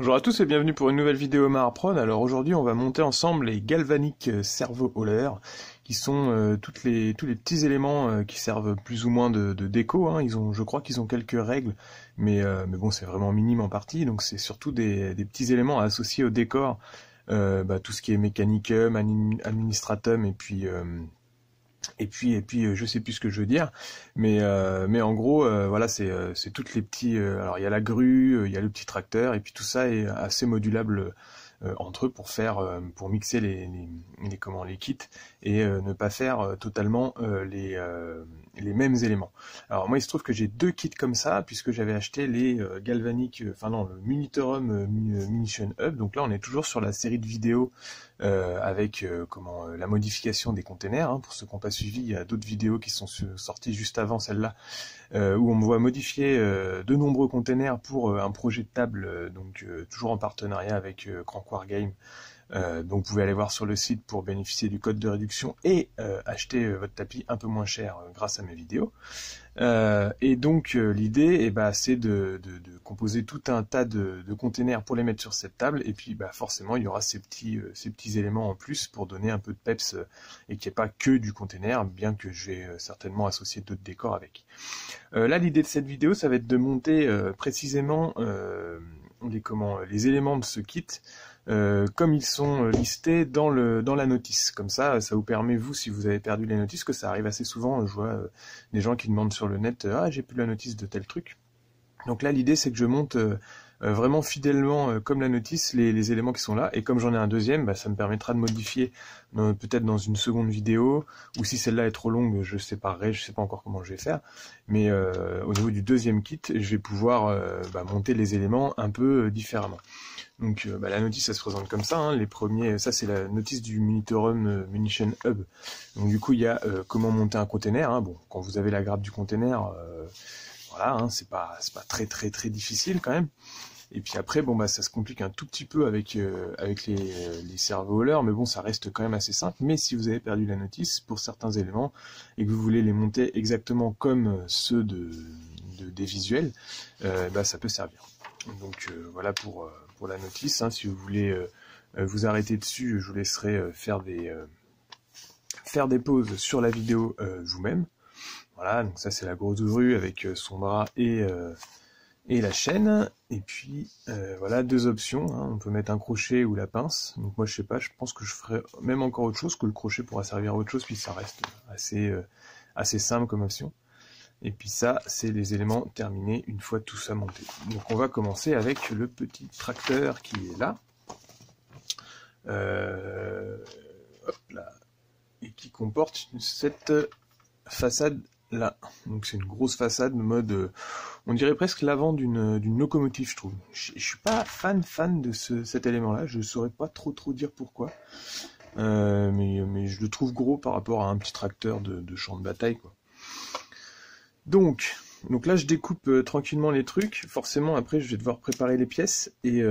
Bonjour à tous et bienvenue pour une nouvelle vidéo Maharpron. Alors aujourd'hui on va monter ensemble les Galvanic Servo Hauler qui sont tous les petits éléments qui servent plus ou moins de déco, hein. Je crois qu'ils ont quelques règles, mais bon c'est vraiment minime en partie, donc c'est surtout des petits éléments à associer au décor, tout ce qui est Mechanicum, Administratum et puis je sais plus ce que je veux dire, mais en gros voilà c'est toutes les petits alors il y a la grue, il y a le petit tracteur et puis tout ça est assez modulable entre eux pour mixer les kits et ne pas faire totalement les mêmes éléments. Alors moi il se trouve que j'ai deux kits comme ça puisque j'avais acheté les Galvanic, enfin non, le Munitorum Munition Hub. Donc là on est toujours sur la série de vidéos avec la modification des containers, hein. Pour ceux qui n'ont pas suivi, il y a d'autres vidéos qui sont sorties juste avant celle-là, où on me voit modifier de nombreux containers pour un projet de table, toujours en partenariat avec Crank Wargame. Donc vous pouvez aller voir sur le site pour bénéficier du code de réduction et acheter votre tapis un peu moins cher grâce à mes vidéos. Et donc l'idée c'est de composer tout un tas de containers pour les mettre sur cette table, et puis forcément il y aura ces petits éléments en plus pour donner un peu de peps et qu'il n'y ait pas que du container, bien que je vais certainement associer d'autres décors avec. Là l'idée de cette vidéo ça va être de monter précisément les éléments de ce kit comme ils sont listés dans la notice. Comme ça vous permet, vous, si vous avez perdu les notices, que ça arrive assez souvent, je vois des gens qui demandent sur le net « Ah, j'ai plus la notice de tel truc ». Donc là, l'idée, c'est que je monte vraiment fidèlement, comme la notice, les éléments qui sont là, et comme j'en ai un deuxième, ça me permettra de modifier peut-être dans une seconde vidéo, ou si celle-là est trop longue, je séparerai, je sais pas encore comment je vais faire, mais au niveau du deuxième kit, je vais pouvoir monter les éléments un peu différemment. Donc la notice ça se présente comme ça, hein. Les premiers, ça c'est la notice du Munitorum Munition Hub. Donc du coup il y a comment monter un container, hein. Bon, quand vous avez la grappe du container, voilà, hein, c'est pas très difficile quand même. Et puis après ça se complique un tout petit peu avec les servo haulers, mais bon ça reste quand même assez simple. Mais si vous avez perdu la notice pour certains éléments et que vous voulez les monter exactement comme ceux des visuels, ça peut servir. Donc voilà pour la notice, hein. Si vous voulez vous arrêter dessus, je vous laisserai faire des pauses sur la vidéo vous-même. Voilà, donc ça c'est la grosse grue avec son bras et la chaîne. Et puis voilà, deux options, hein. On peut mettre un crochet ou la pince. Donc moi je sais pas, je pense que je ferai même encore autre chose, que le crochet pourra servir à autre chose, puis ça reste assez simple comme option. Et puis ça, c'est les éléments terminés une fois tout ça monté. Donc on va commencer avec le petit tracteur qui est là. Hop là. Et qui comporte cette façade là. Donc c'est une grosse façade mode, on dirait presque l'avant d'une locomotive, je trouve. Je suis pas fan de cet élément-là, je saurais pas trop dire pourquoi. Mais je le trouve gros par rapport à un petit tracteur de champ de bataille, quoi. Donc là je découpe tranquillement les trucs. Forcément après je vais devoir préparer les pièces et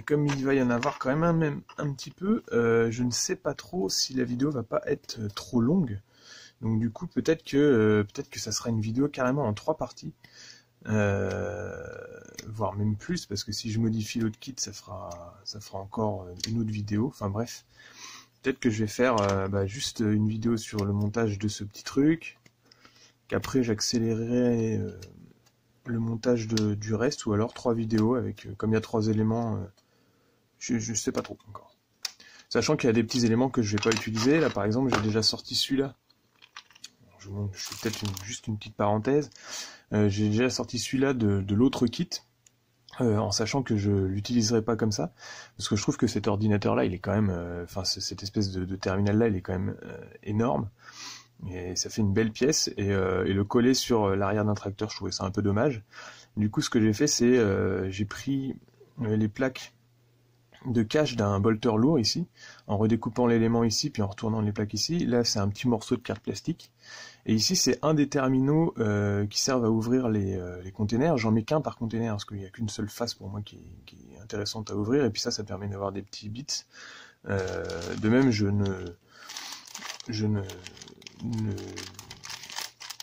comme il va y en avoir quand même un petit peu, je ne sais pas trop si la vidéo va pas être trop longue. Donc du coup peut-être que ça sera une vidéo carrément en 3 parties, voire même plus, parce que si je modifie l'autre kit ça fera encore une autre vidéo. Enfin bref, peut-être que je vais faire juste une vidéo sur le montage de ce petit truc, qu'après j'accélérerai le montage du reste, ou alors 3 vidéos avec, comme il y a 3 éléments, je sais pas trop encore. Sachant qu'il y a des petits éléments que je vais pas utiliser. Là par exemple j'ai déjà sorti celui-là. Je fais peut-être juste une petite parenthèse. J'ai déjà sorti celui-là de l'autre kit, en sachant que je l'utiliserai pas comme ça, parce que je trouve que cet ordinateur-là, il est quand même, cette espèce de terminal-là, il est quand même énorme. Et ça fait une belle pièce, et le coller sur l'arrière d'un tracteur, je trouvais ça un peu dommage. Du coup ce que j'ai fait, c'est j'ai pris les plaques de cache d'un bolter lourd ici, en redécoupant l'élément ici, puis en retournant les plaques ici. Là c'est un petit morceau de carte plastique, et ici c'est un des terminaux qui servent à ouvrir les containers. J'en mets qu'un par container, parce qu'il n'y a qu'une seule face pour moi qui est intéressante à ouvrir, et puis ça permet d'avoir des petits bits. De même je ne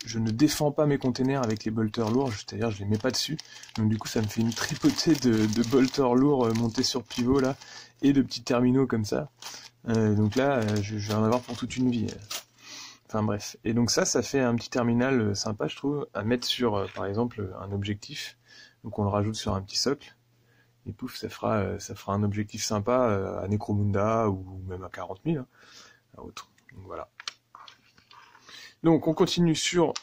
je ne défends pas mes containers avec les bolters lourds, c'est-à-dire je les mets pas dessus. Donc du coup ça me fait une tripotée de bolters lourds montés sur pivot là, et de petits terminaux comme ça. Donc là je vais en avoir pour toute une vie. Enfin bref. Et donc ça fait un petit terminal sympa je trouve, à mettre sur par exemple un objectif. Donc on le rajoute sur un petit socle. Et pouf, ça fera un objectif sympa à Necromunda ou même à 40 000, hein, à autre. Donc voilà. Donc on continue sur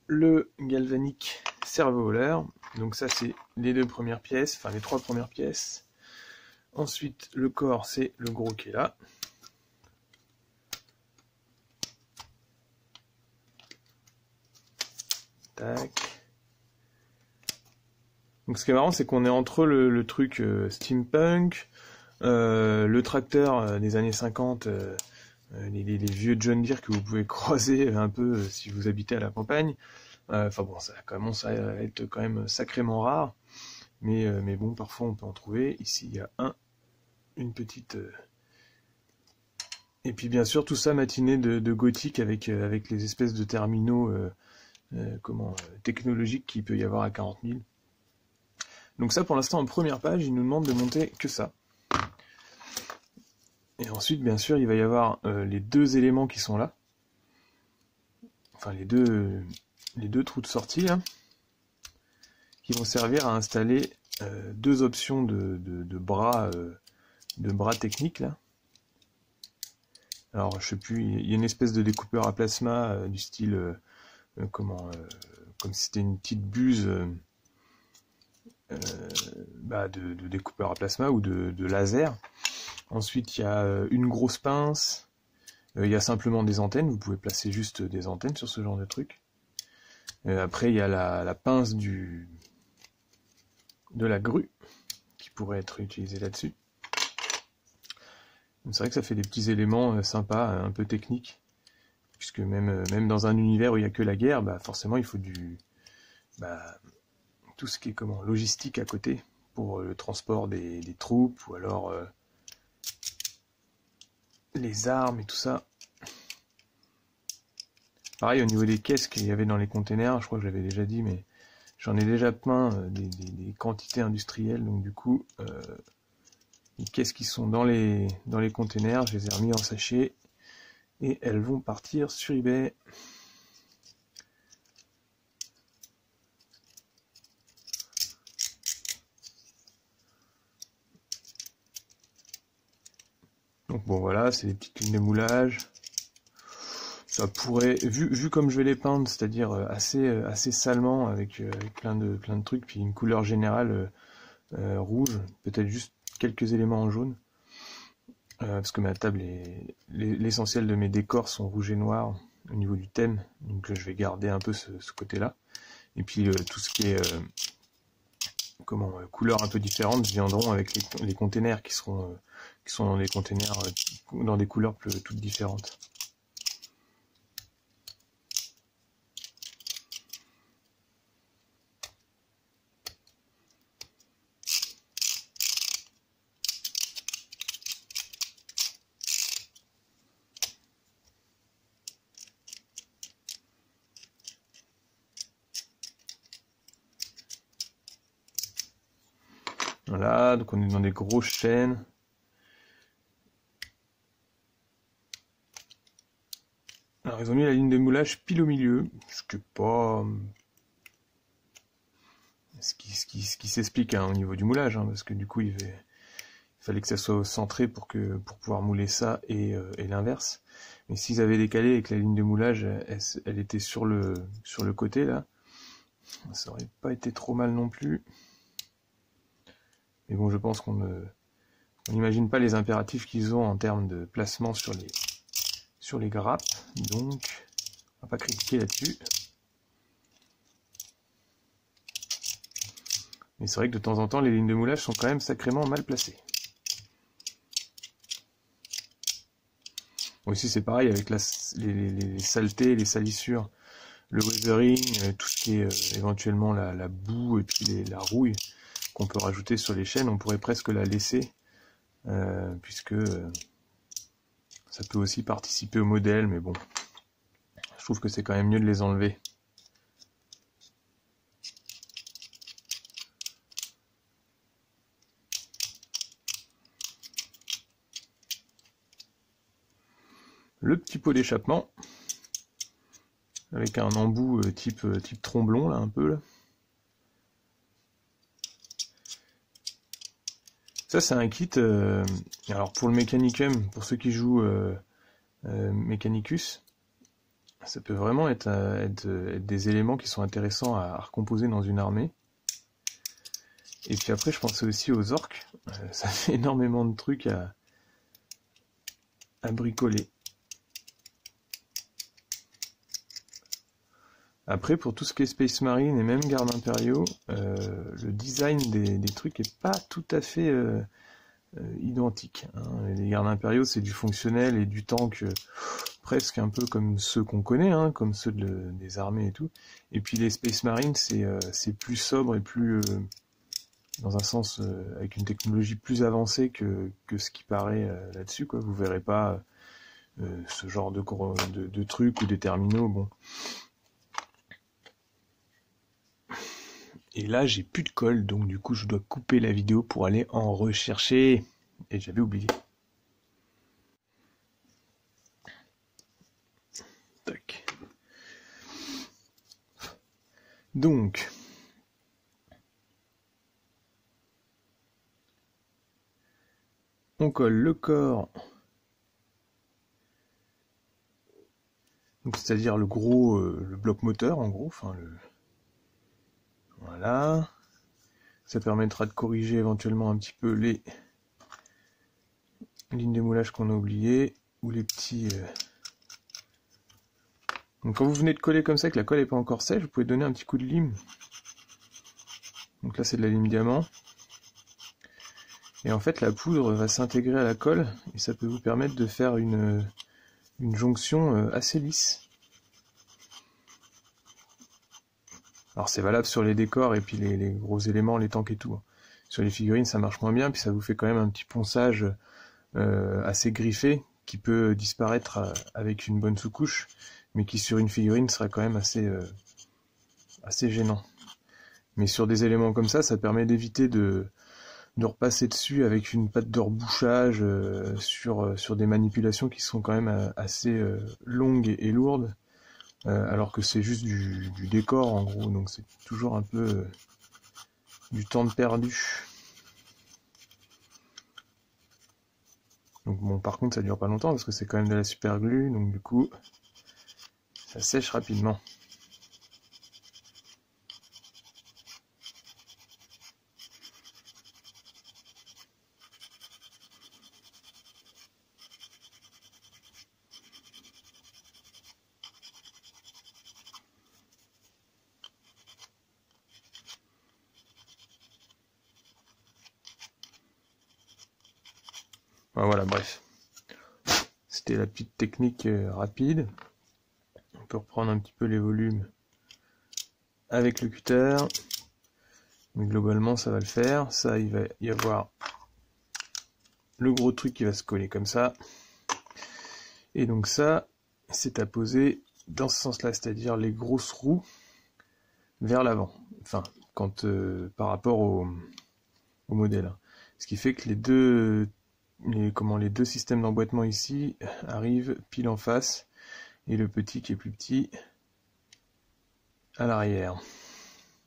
le galvanique cerveau-olaire. Donc ça c'est les deux premières pièces, enfin les trois premières pièces. Ensuite le corps c'est le gros qui est là. Tac. Donc ce qui est marrant c'est qu'on est entre le truc steampunk, le tracteur des années 50, les vieux John Deere que vous pouvez croiser un peu si vous habitez à la campagne. Enfin bon, ça commence à être quand même sacrément rare, mais bon, parfois on peut en trouver. Ici, il y a une petite... Et puis bien sûr, tout ça matiné de gothique avec les espèces de terminaux technologiques qu'il peut y avoir à 40 000. Donc ça, pour l'instant, en première page, il nous demande de monter que ça. Et ensuite, bien sûr, il va y avoir les deux éléments qui sont là. Enfin, les deux trous de sortie, là, qui vont servir à installer deux options de bras techniques, là. Alors, je sais plus, il y a une espèce de découpeur à plasma du style, comme si c'était une petite buse de découpeur à plasma ou de laser. Ensuite, il y a une grosse pince. Il y a simplement des antennes. Vous pouvez placer juste des antennes sur ce genre de truc. Après, il y a la pince de la grue qui pourrait être utilisée là-dessus. C'est vrai que ça fait des petits éléments sympas, un peu techniques. Puisque même dans un univers où il n'y a que la guerre, forcément, il faut tout ce qui est logistique à côté pour le transport des troupes ou alors les armes et tout ça. Pareil au niveau des caisses qu'il y avait dans les containers, je crois que je l'avais déjà dit, mais j'en ai déjà plein des quantités industrielles, donc du coup les caisses qui sont dans les containers, je les ai remis en sachet et elles vont partir sur eBay. Donc bon voilà, c'est des petites lignes de moulage. Ça pourrait, vu comme je vais les peindre, c'est-à-dire assez salement avec plein de trucs, puis une couleur générale rouge, peut-être juste quelques éléments en jaune, parce que ma table l'essentiel de mes décors sont rouge et noir au niveau du thème, donc je vais garder un peu ce côté-là. Et puis tout ce qui est couleurs un peu différentes viendront avec les containers qui sont dans des containers dans des couleurs toutes différentes. Voilà, donc on est dans des grosses chaînes. Alors ils ont mis la ligne de moulage pile au milieu, ce qui est pas... Ce qui s'explique au niveau du moulage, parce que du coup il fallait que ça soit centré pour pouvoir mouler ça et l'inverse. Mais s'ils avaient décalé et que la ligne de moulage elle était sur le côté là, ça aurait pas été trop mal non plus. Mais bon, je pense qu'on n'imagine pas les impératifs qu'ils ont en termes de placement sur les grappes, donc on va pas critiquer là-dessus. Mais c'est vrai que de temps en temps, les lignes de moulage sont quand même sacrément mal placées. Bon, ici c'est pareil avec les saletés, les salissures, le weathering, tout ce qui est éventuellement la boue et puis la rouille qu'on peut rajouter sur les chaînes, on pourrait presque la laisser, puisque ça peut aussi participer au modèle, mais bon, je trouve que c'est quand même mieux de les enlever. le petit pot d'échappement, avec un embout type tromblon, là, un peu, là. Ça, c'est un kit, alors pour le Mechanicum, pour ceux qui jouent Mechanicus, ça peut vraiment être des éléments qui sont intéressants à recomposer dans une armée. Et puis après, je pensais aussi aux orques. Ça fait énormément de trucs à bricoler. Après, pour tout ce qui est Space Marine et même gardes impériaux, le design des trucs est pas tout à fait identique, hein. Les gardes impériaux, c'est du fonctionnel et du tank presque un peu comme ceux qu'on connaît, hein, comme ceux des armées et tout. Et puis les Space Marines, c'est plus sobre et plus, dans un sens, avec une technologie plus avancée que ce qui paraît là-dessus, quoi. Vous verrez pas ce genre de trucs ou des terminaux, bon. Et là, j'ai plus de colle, donc du coup, je dois couper la vidéo pour aller en rechercher. Et j'avais oublié. Tac. Donc, on colle le corps, c'est-à-dire le gros, le bloc moteur en gros, enfin voilà. Ça permettra de corriger éventuellement un petit peu les lignes de moulage qu'on a oubliées, ou les petits... Donc quand vous venez de coller comme ça, que la colle n'est pas encore sèche, vous pouvez donner un petit coup de lime. Donc là c'est de la lime diamant. Et en fait la poudre va s'intégrer à la colle, et ça peut vous permettre de faire une jonction assez lisse. Alors c'est valable sur les décors et puis les gros éléments, les tanks et tout. Sur les figurines ça marche moins bien, puis ça vous fait quand même un petit ponçage assez griffé qui peut disparaître avec une bonne sous-couche, mais qui sur une figurine sera quand même assez gênant. Mais sur des éléments comme ça permet d'éviter de repasser dessus avec une pâte de rebouchage sur des manipulations qui sont quand même assez longues et lourdes. Alors que c'est juste du décor en gros, donc c'est toujours un peu du temps de perdu. Donc bon, par contre ça dure pas longtemps parce que c'est quand même de la super glue, donc du coup ça sèche rapidement. Voilà, bref. C'était la petite technique rapide. On peut reprendre un petit peu les volumes avec le cutter. Mais globalement, ça va le faire. Ça, il va y avoir le gros truc qui va se coller comme ça. Et donc ça, c'est à poser dans ce sens-là, c'est-à-dire les grosses roues vers l'avant. Enfin, quand par rapport au modèle. Ce qui fait que les deux systèmes d'emboîtement ici arrivent pile en face et le petit qui est plus petit à l'arrière.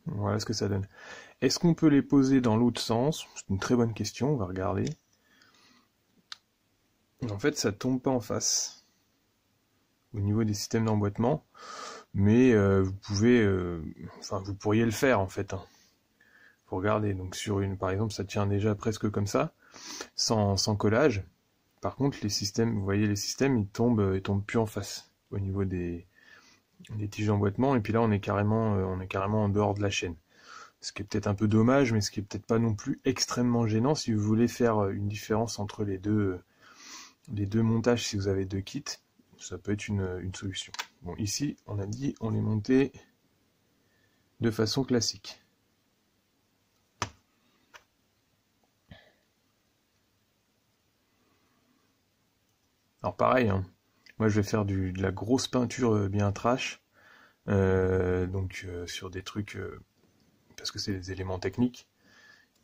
Voilà ce que ça donne. Est-ce qu'on peut les poser dans l'autre sens? C'est une très bonne question, on va regarder. En fait, ça tombe pas en face au niveau des systèmes d'emboîtement, mais vous pouvez, vous pourriez le faire en fait. Faut regarder. Donc sur par exemple, ça tient déjà presque comme ça, sans collage. Par contre, les systèmes, vous voyez, les systèmes, ils tombent plus en face au niveau des tiges d'emboîtement. Et puis là, on est carrément en dehors de la chaîne. Ce qui est peut-être un peu dommage, mais ce qui est peut-être pas non plus extrêmement gênant si vous voulez faire une différence entre les deux montages. Si vous avez deux kits, ça peut être une solution. Bon, ici, on a dit, on les montait de façon classique. Alors pareil, hein, moi je vais faire de la grosse peinture bien trash, sur des trucs, parce que c'est des éléments techniques.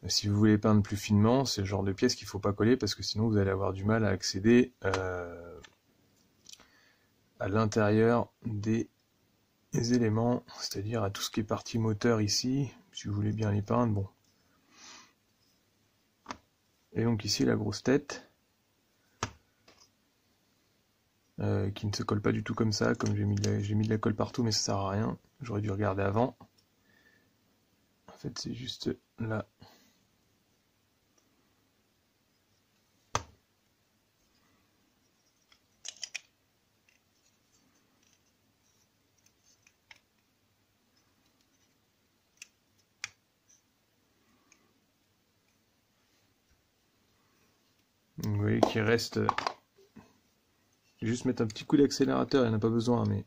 Si vous voulez peindre plus finement, c'est le genre de pièce qu'il ne faut pas coller, parce que sinon vous allez avoir du mal à accéder à l'intérieur des éléments, c'est-à-dire à tout ce qui est partie moteur ici, si vous voulez bien les peindre, bon. Et donc ici la grosse tête, qui ne se colle pas du tout comme ça, comme j'ai mis de la colle partout, mais ça sert à rien, j'aurais dû regarder avant. En fait c'est juste là. Vous voyez qu'il reste... Je vais juste mettre un petit coup d'accélérateur, il n'y en a pas besoin, mais...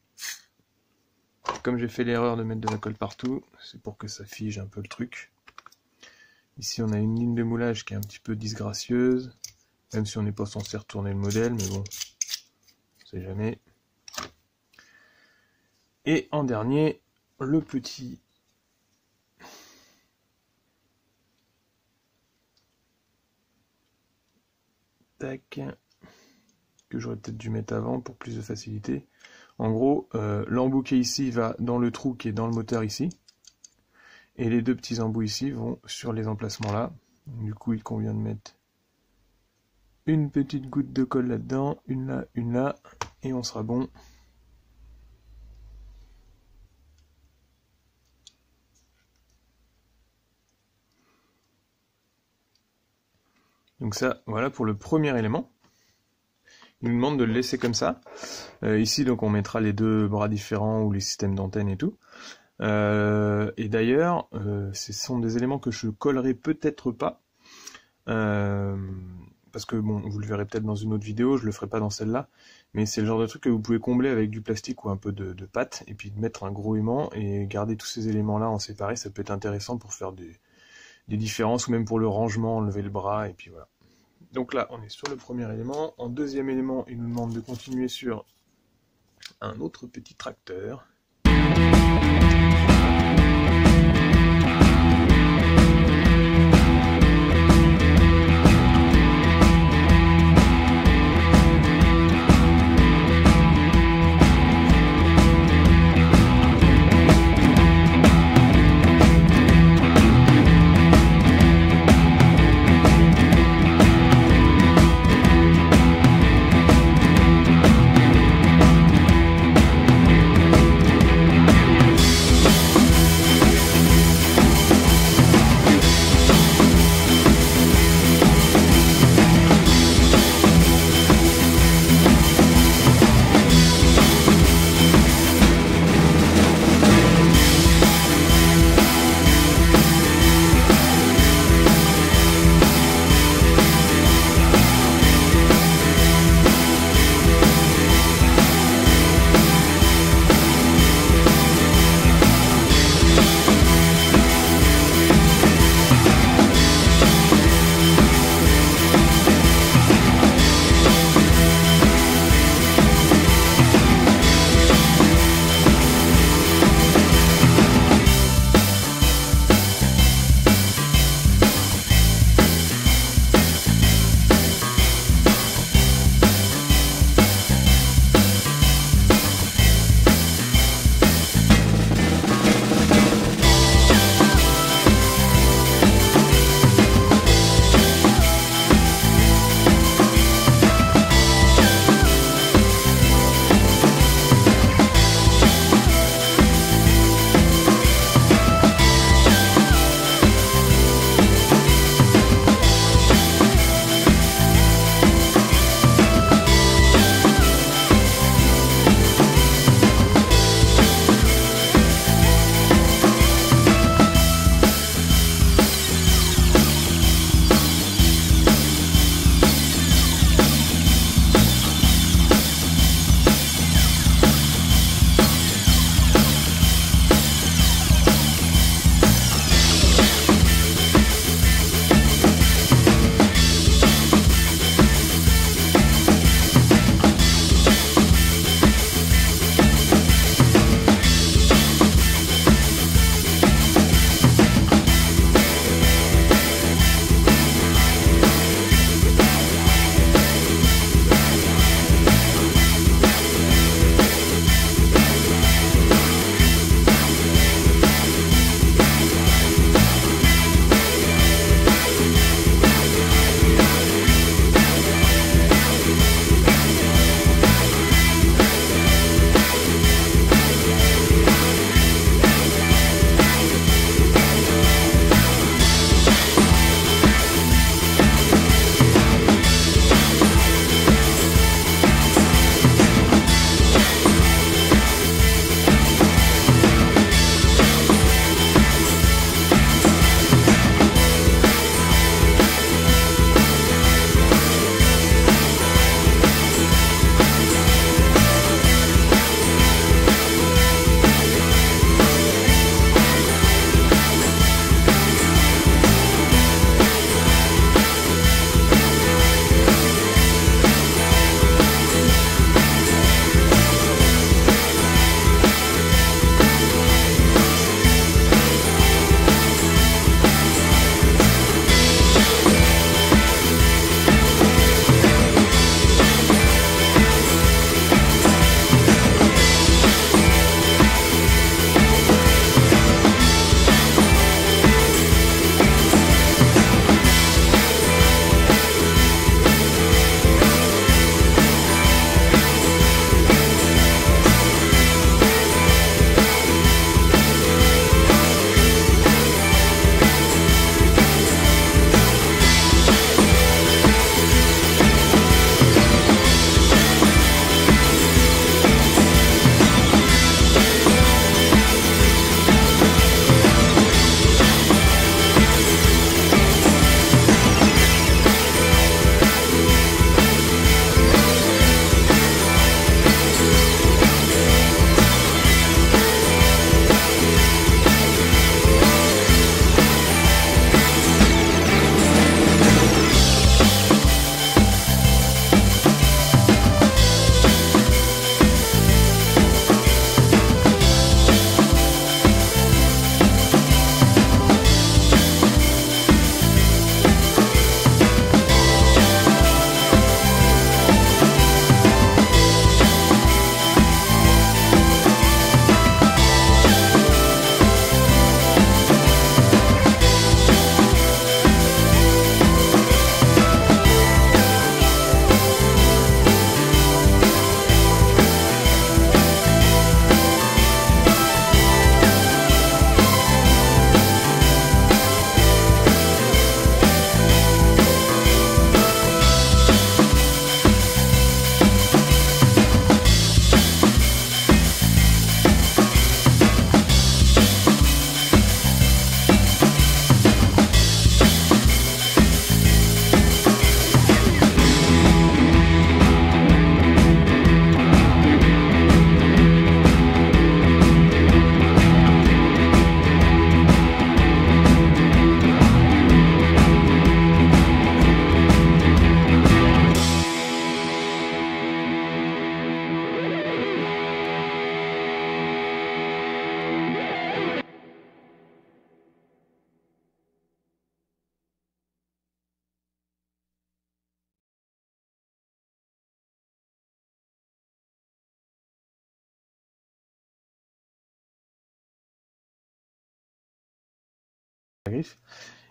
Comme j'ai fait l'erreur de mettre de la colle partout, c'est pour que ça fige un peu le truc. Ici on a une ligne de moulage qui est un petit peu disgracieuse, même si on n'est pas censé retourner le modèle, mais bon, on sait jamais. Et en dernier, le petit... Tac, que j'aurais peut-être dû mettre avant pour plus de facilité. En gros, l'embout qui est ici va dans le trou qui est dans le moteur ici. Et les deux petits embouts ici vont sur les emplacements là. Du coup, il convient de mettre une petite goutte de colle là-dedans, une là, et on sera bon. Donc ça, voilà pour le premier élément. Il nous demande de le laisser comme ça. Ici, donc, on mettra les deux bras différents ou les systèmes d'antenne et tout. Et d'ailleurs, ce sont des éléments que je collerai peut-être pas. Parce que, bon, vous le verrez peut-être dans une autre vidéo, je le ferai pas dans celle-là. Mais c'est le genre de truc que vous pouvez combler avec du plastique ou un peu de pâte. Et puis mettre un gros aimant et garder tous ces éléments-là en séparé. Ça peut être intéressant pour faire des différences ou même pour le rangement, enlever le bras et puis voilà. Donc là, on est sur le premier élément. En deuxième élément, il nous demande de continuer sur un autre petit tracteur. la griffe.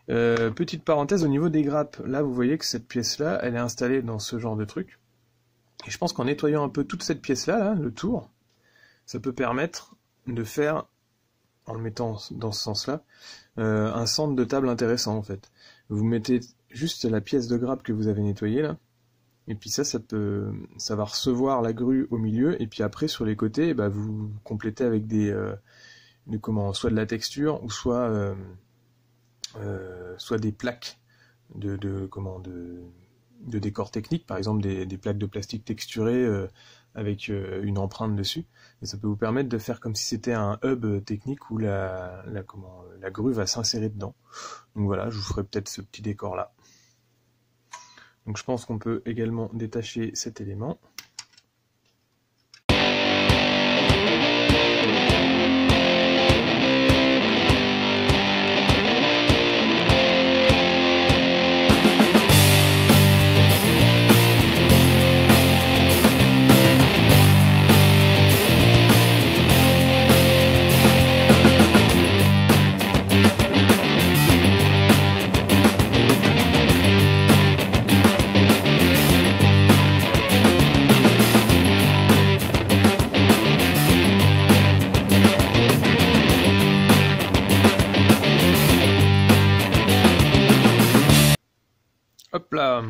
Petite parenthèse au niveau des grappes, là vous voyez que cette pièce-là, elle est installée dans ce genre de truc. Et je pense qu'en nettoyant un peu toute cette pièce-là, là, le tour, ça peut permettre de faire, en le mettant dans ce sens-là, un centre de table intéressant en fait. Vous mettez juste la pièce de grappe que vous avez nettoyée là, et puis ça va recevoir la grue au milieu, et puis après sur les côtés, bah, vous complétez avec soit de la texture, ou soit des plaques de décor technique, par exemple des plaques de plastique texturées avec une empreinte dessus. Et ça peut vous permettre de faire comme si c'était un hub technique où la grue va s'insérer dedans. Donc voilà, je vous ferai peut-être ce petit décor là. Donc je pense qu'on peut également détacher cet élément. Hop là.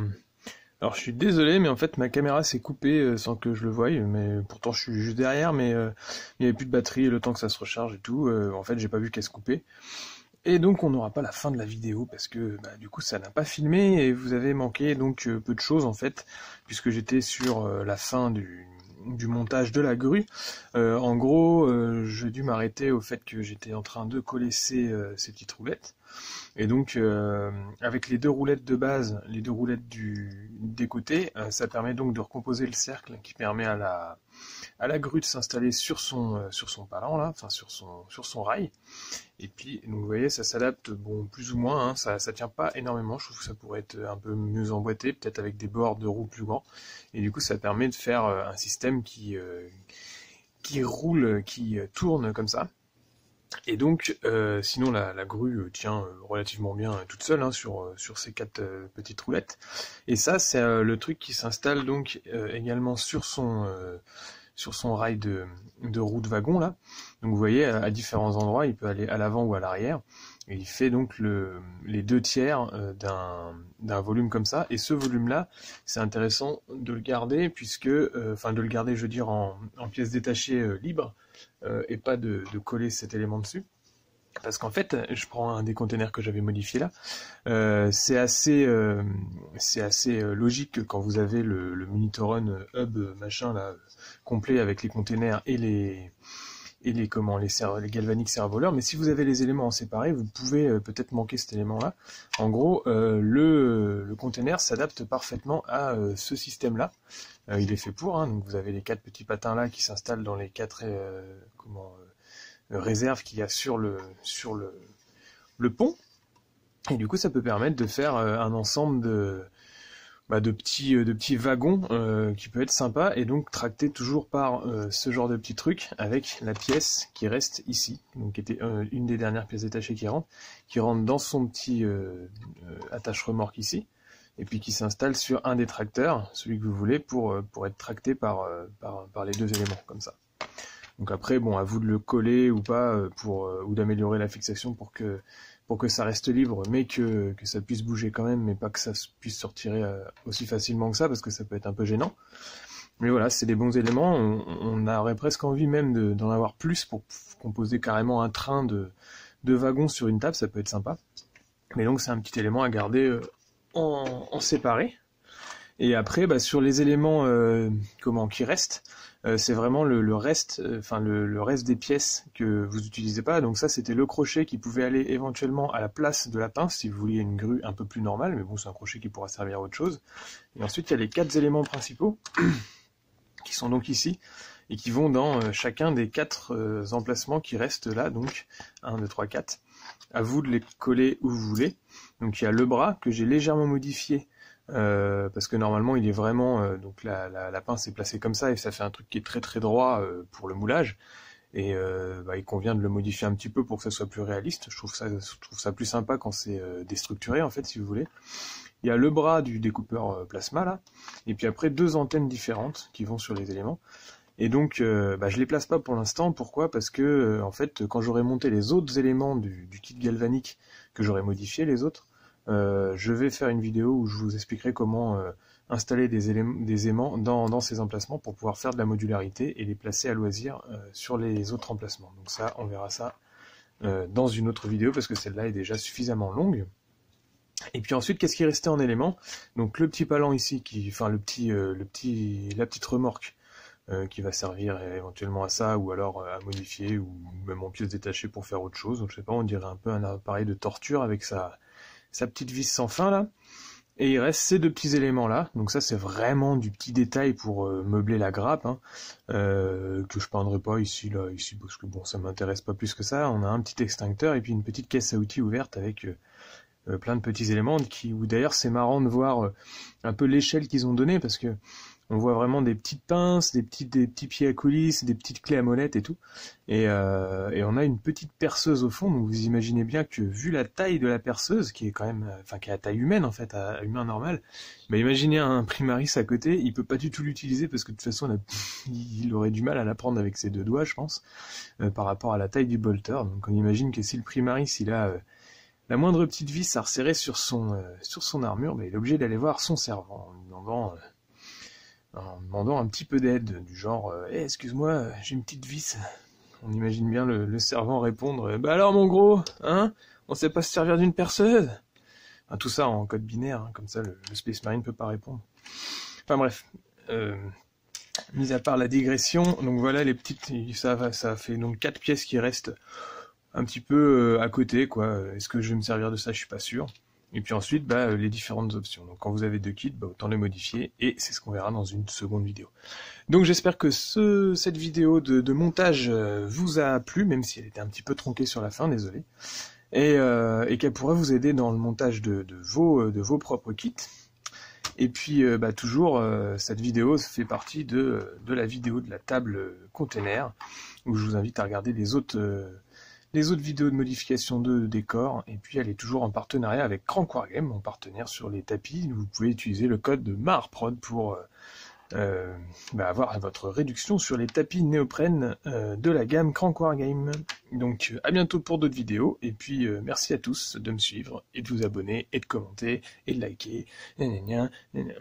Alors je suis désolé, mais en fait ma caméra s'est coupée sans que je le voie, mais pourtant je suis juste derrière, mais il n'y avait plus de batterie, le temps que ça se recharge et tout, en fait j'ai pas vu qu'elle se coupait. Et donc on n'aura pas la fin de la vidéo, parce que bah, du coup ça n'a pas filmé, et vous avez manqué donc peu de choses en fait, puisque j'étais sur la fin du montage de la grue. En gros, j'ai dû m'arrêter au fait que j'étais en train de coller ces petites roulettes. Et donc, avec les deux roulettes de base, les deux roulettes des côtés, ça permet donc de recomposer le cercle qui permet à la grue de s'installer sur son palan, là, enfin sur son rail. Et puis, donc, vous voyez, ça s'adapte, bon, plus ou moins, hein, ça tient pas énormément, je trouve que ça pourrait être un peu mieux emboîté, peut-être avec des bords de roue plus grands. Et du coup, ça permet de faire un système qui roule, qui tourne comme ça. Et donc, sinon la grue tient relativement bien toute seule hein, sur ces quatre petites roulettes. Et ça, c'est le truc qui s'installe donc également sur son rail de roue de wagon là. Donc vous voyez, à différents endroits, il peut aller à l'avant ou à l'arrière. Et il fait donc les 2/3 d'un volume comme ça. Et ce volume-là, c'est intéressant de le garder, puisque, enfin de le garder, je veux dire, en pièces détachées libres, et pas de coller cet élément dessus. Parce qu'en fait, je prends un des containers que j'avais modifié là, c'est assez logique que quand vous avez le Minitoron Hub machin là, complet avec les containers et les galvaniques servoleurs, mais si vous avez les éléments en séparé, vous pouvez peut-être manquer cet élément-là. En gros, le container s'adapte parfaitement à ce système-là. Il est fait pour, hein, donc vous avez les 4 petits patins là qui s'installent dans les 4 réserves qu'il y a sur le pont. Et du coup, ça peut permettre de faire un ensemble de petits wagons qui peut être sympa, et donc tracté toujours par ce genre de petits trucs avec la pièce qui reste ici, donc qui était une des dernières pièces détachées qui rentre dans son petit attache-remorque ici, et puis qui s'installe sur un des tracteurs, celui que vous voulez, pour être tracté par les deux éléments, comme ça. Donc après, bon, à vous de le coller ou pas, ou d'améliorer la fixation pour que ça reste libre, mais que ça puisse bouger quand même, mais pas que ça puisse sortir aussi facilement que ça, parce que ça peut être un peu gênant. Mais voilà, c'est des bons éléments, on aurait presque envie même d'en avoir plus pour composer carrément un train de wagons sur une table, ça peut être sympa. Mais donc c'est un petit élément à garder en séparé. Et après, bah, sur les éléments qui restent, c'est vraiment le reste, le reste des pièces que vous n'utilisez pas. Donc ça, c'était le crochet qui pouvait aller éventuellement à la place de la pince si vous vouliez une grue un peu plus normale, mais bon, c'est un crochet qui pourra servir à autre chose. Et ensuite, il y a les 4 éléments principaux qui sont donc ici et qui vont dans chacun des 4 emplacements qui restent là, donc 1, 2, 3, 4. À vous de les coller où vous voulez. Donc il y a le bras que j'ai légèrement modifié. Parce que normalement il est vraiment donc la pince est placée comme ça et ça fait un truc qui est très très droit pour le moulage, et il convient de le modifier un petit peu pour que ça soit plus réaliste. Je trouve ça plus sympa quand c'est déstructuré en fait, si vous voulez. Il y a le bras du découpeur plasma là, et puis après 2 antennes différentes qui vont sur les éléments. Et donc, je les place pas pour l'instant. Pourquoi? Parce que, en fait, quand j'aurai monté les autres éléments du kit galvanique, que j'aurai modifié les autres, je vais faire une vidéo où je vous expliquerai comment installer des aimants dans ces emplacements pour pouvoir faire de la modularité et les placer à loisir sur les autres emplacements. Donc ça, on verra ça dans une autre vidéo parce que celle-là est déjà suffisamment longue. Et puis ensuite, qu'est-ce qui est resté en éléments? Donc le petit palan ici, la petite remorque qui va servir éventuellement à ça, ou alors à modifier, ou même en pièces détachées pour faire autre chose. Donc je sais pas, on dirait un peu un appareil de torture avec sa petite vis sans fin là. Et il reste ces 2 petits éléments là. Donc ça c'est vraiment du petit détail pour meubler la grappe, hein, que je peindrai pas ici parce que bon ça m'intéresse pas plus que ça. On a un petit extincteur et puis une petite caisse à outils ouverte avec plein de petits éléments où d'ailleurs c'est marrant de voir un peu l'échelle qu'ils ont donnée parce que on voit vraiment des petites pinces, des petits pieds à coulisses, des petites clés à molette et tout. Et on a une petite perceuse au fond, donc vous imaginez bien que vu la taille de la perceuse, qui est quand même, qui est à taille humaine en fait, à humain normal, imaginez un Primaris à côté, il peut pas du tout l'utiliser parce que de toute façon il aurait du mal à la prendre avec ses 2 doigts, je pense, par rapport à la taille du bolter. Donc on imagine que si le Primaris il a la moindre petite vis à resserrer sur son armure, il est obligé d'aller voir son servant en lui demandant un petit peu d'aide, du genre excuse-moi, j'ai une petite vis. On imagine bien le servant répondre bah alors mon gros, hein, on sait pas se servir d'une perceuse. Enfin, tout ça en code binaire, hein, comme ça le Space Marine peut pas répondre. Enfin bref, mis à part la digression, donc voilà les petites, ça fait donc 4 pièces qui restent un petit peu à côté, quoi. Est-ce que je vais me servir de ça? Je suis pas sûr. Et puis ensuite, les différentes options. Donc quand vous avez 2 kits, autant les modifier, et c'est ce qu'on verra dans une seconde vidéo. Donc j'espère que cette vidéo de montage vous a plu, même si elle était un petit peu tronquée sur la fin, désolé. Et qu'elle pourrait vous aider dans le montage de vos propres kits. Et puis toujours, cette vidéo fait partie de la vidéo de la table container, où je vous invite à regarder les autres vidéos de modification de décor, et puis elle est toujours en partenariat avec Crank Wargame, mon partenaire sur les tapis. Vous pouvez utiliser le code de MARPROD pour avoir votre réduction sur les tapis néoprène de la gamme Crank Wargame. Donc à bientôt pour d'autres vidéos, et puis merci à tous de me suivre, et de vous abonner, et de commenter, et de liker. Gna gna gna, gna gna.